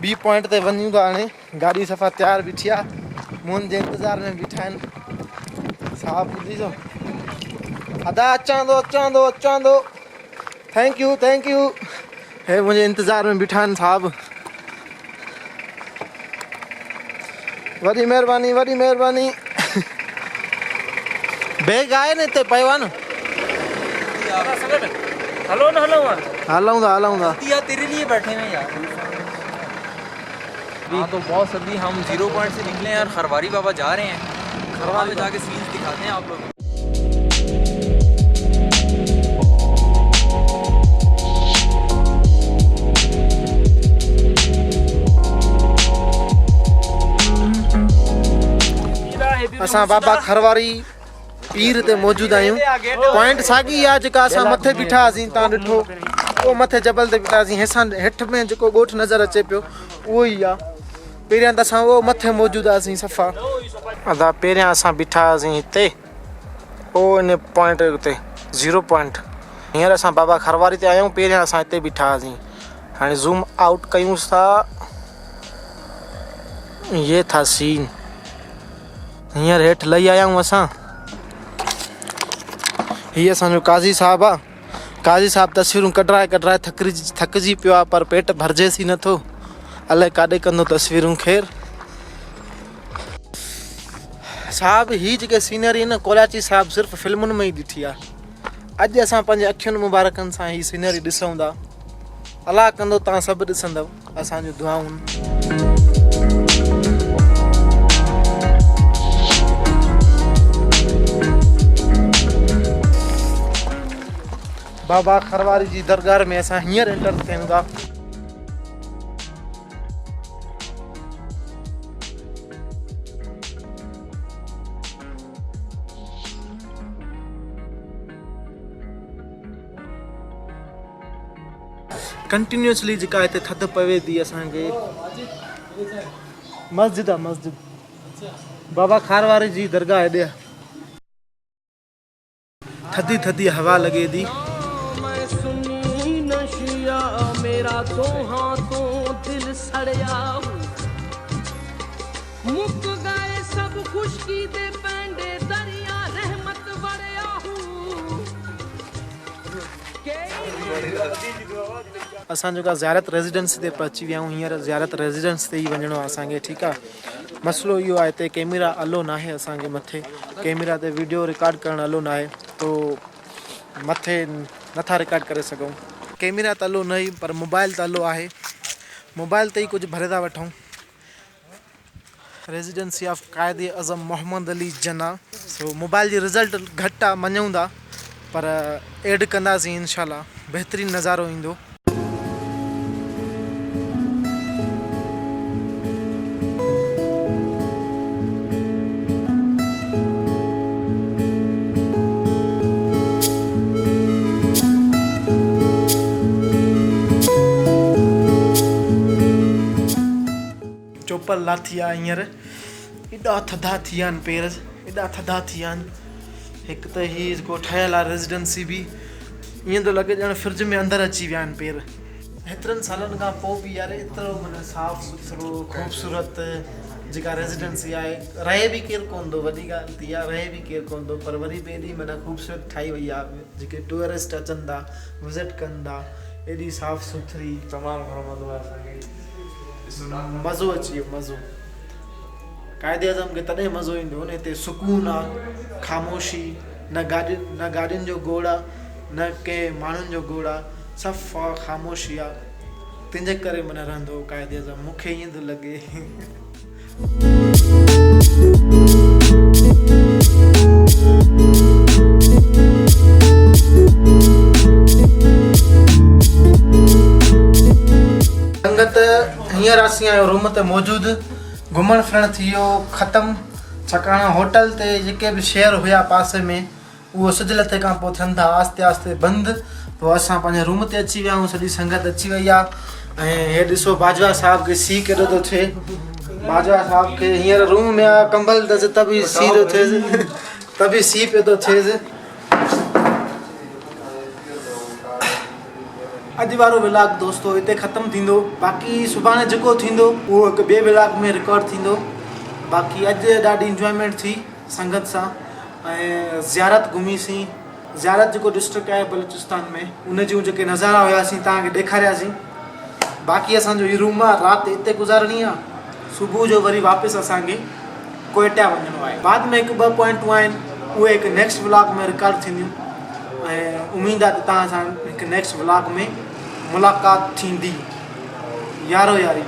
B point ते वञूं था हाणे गाड़ी सफ़ा तैयार बीठी आहे मुंहिंजे जे इंतज़ार में बीठा आहिनि साहब ॿुधी जो अदा अचां थो थैंक यू हे मुंहिंजे इंतज़ार में बीठा आहिनि साहब वॾी महिरबानी बैग आहे न हिते पियो आहे न हलूं था तेरे लिए बैठे हैं यार। हाँ तो बहुत सभी हम 0 पॉइंट से निकले हैं और खरवारी बाबा जा रहे हैं। खरवारी में जाके सीन्स दिखाते हैं आप लोग। असां बाबा खरवारी पीर ते मौजूद आहियूं पॉइंट साॻी आहे जेका असां मथे बीठा हुआसीं तव्हां ॾिठो उहो मथे जबल ते बीठा हुआसीं हेठि में जेको ॻोठु नज़र अचे पियो उहो ई आहे पहिरियां त असां उहो मथे मौजूद हुआसीं सफ़ा अदा पहिरियां असां बीठा हुआसीं हिते उहो इन पॉइंट उते 0 पॉइंट हींअर असां बाबा खरवारी ते आहियूं पहिरियां असां हिते बीठा हुआसीं हाणे ज़ूम आउट कयूंसि था इहे था सीन हींअर हेठि लही आया आहियूं असां हीअ असांजो काज़ी साहब आहे काज़ी साहब तस्वीरूं कढराए थकिजी पियो आहे पर पेट भरिजेसि ई नथो अलाए काॾे कंदो तस्वीरूं ख़ैर साहब ही जेके सीनरी न कोलाची साहब सिर्फ़ु फिल्मुनि में ई ॾिठी आहे अॼु असां पंहिंजे अखियुनि मुबारकनि सां ही सीनरी ॾिसूं था अलाह कंदो तव्हां सभु ॾिसंदव असांजूं दुआऊं बाबा खरवारी जी दरगाह में असां हींअर एंटर थियूं था कंटिन्यूसली जेका हिते थधि पवे थी असांखे मस्जिद आहे मस्जिद बाबा खरवारी जी दरगाह हेॾे थधी हवा लॻे थी मेरा तो हाथों दिल सड़या मुक गए सब खुशकी दे पेंडे दरिया रहमत बड़या असां जेका ज़ियारत रेजिडेंस ते पहुची विया आहियूं हींअर ज़ियारत रेजिडेंस ते ई वञिणो आहे असांखे ठीकु आहे मसइलो इहो आहे हिते कैमरा अलो न आहे असांखे मथे कैमरा ते वीडियो रिकॉर्ड करणु अलो न आहे तो मथे नथा रिकॉर्ड करे सघूं कैमरा त अलो न ई पर मोबाइल त अलो आहे मोबाइल ते ई कुझु भरे था वठूं रेजिडेंसी ऑफ क़ाइद अज़म मोहम्मद अली जना सो मोबाइल जी रिज़ल्ट घटि आहे मञूं था पर एड कंदासीं इनशाला बहितरीनु नज़ारो ईंदो चोपल लाथी आहे हींअर एॾा थधा थी विया आहिनि पेर एॾा थधा थी विया आहिनि हिकु त हीअ जेको ठहियलु आहे रेजिडेंसी बि ईअं थो लॻे ॼण फ्रिज में अंदरि अची विया आहिनि पेर हेतिरनि सालनि खां पोइ बि यार एतिरो माना साफ़ु सुथिरो ख़ूबसूरत जेका रेजिडेंसी आहे रहे बि केरु कोन थो वॾी ॻाल्हि थी आहे रहे बि केरु कोन थो पर वरी बि एॾी माना ख़ूबसूरत ठाही वई आहे जेके टूरिस्ट अचनि था विज़िट कनि था एॾी साफ़ु सुथरी तमामु घणो मज़ो आहे असांखे मज़ो अची वियो मज़ो क़ाइद आज़म खे तॾहिं मज़ो ईंदो न हिते सुकून आहे ख़ामोशी न गाॾियुनि जो गोड़ आहे न कंहिं माण्हुनि जो गोड़ आहे सफ़ा ख़ामोशी आहे तंहिंजे करे माना रहंदो क़ाइद आज़म मूंखे ईअं थो लॻे संगत हींअर असीं आहियूं रूम ते मौजूदु घुमणु फिरणु थी वियो ख़तमु छाकाणि होटल ते जेके बि शेयर हुया पासे में उहो सिज लथे खां पोइ थियनि था आस्ते आस्ते बंदि पोइ असां पंहिंजे रूम ते अची विया आहियूं सॼी संगत अची वई आहे ऐं हे ॾिसो बाजवा साहिब खे सीउ केॾो थो थिए बाजवा साहिब खे हींअर रूम में आहे कंबल अथसि त बि सीउ थो थिएसि त बि सीउ पियो थो थिएसि अॼु वारो व्लॉग दोस्तो हिते ख़तमु थींदो। बाक़ी सुभाणे जेको थींदो उहो हिकु ॿिए व्लॉग में रिकॉर्ड थींदो। बाक़ी अॼु ॾाढी इंजॉयमेंट थी संगत सां ऐं ज़ियारत घुमीसीं। ज़ियारत जेको डिस्ट्रिक्ट आहे बलूचिस्तान में, उन जूं जेके नज़ारा हुयासीं तव्हांखे ॾेखारियासीं। बाक़ी असांजो हीउ रूम आहे, राति हिते गुज़ारणी आहे, सुबुह जो वरी वापसि असांखे कोयटा वञिणो आहे। बाद में हिकु ॿ पॉइंटूं आहिनि, उहे हिकु नेक्स्ट व्लॉग में रिकॉर्ड थींदियूं ऐं उमेदु आहे त तव्हां सां हिकु नेक्स्ट व्लॉग में मुलाक़ात थींदी। यारो यारी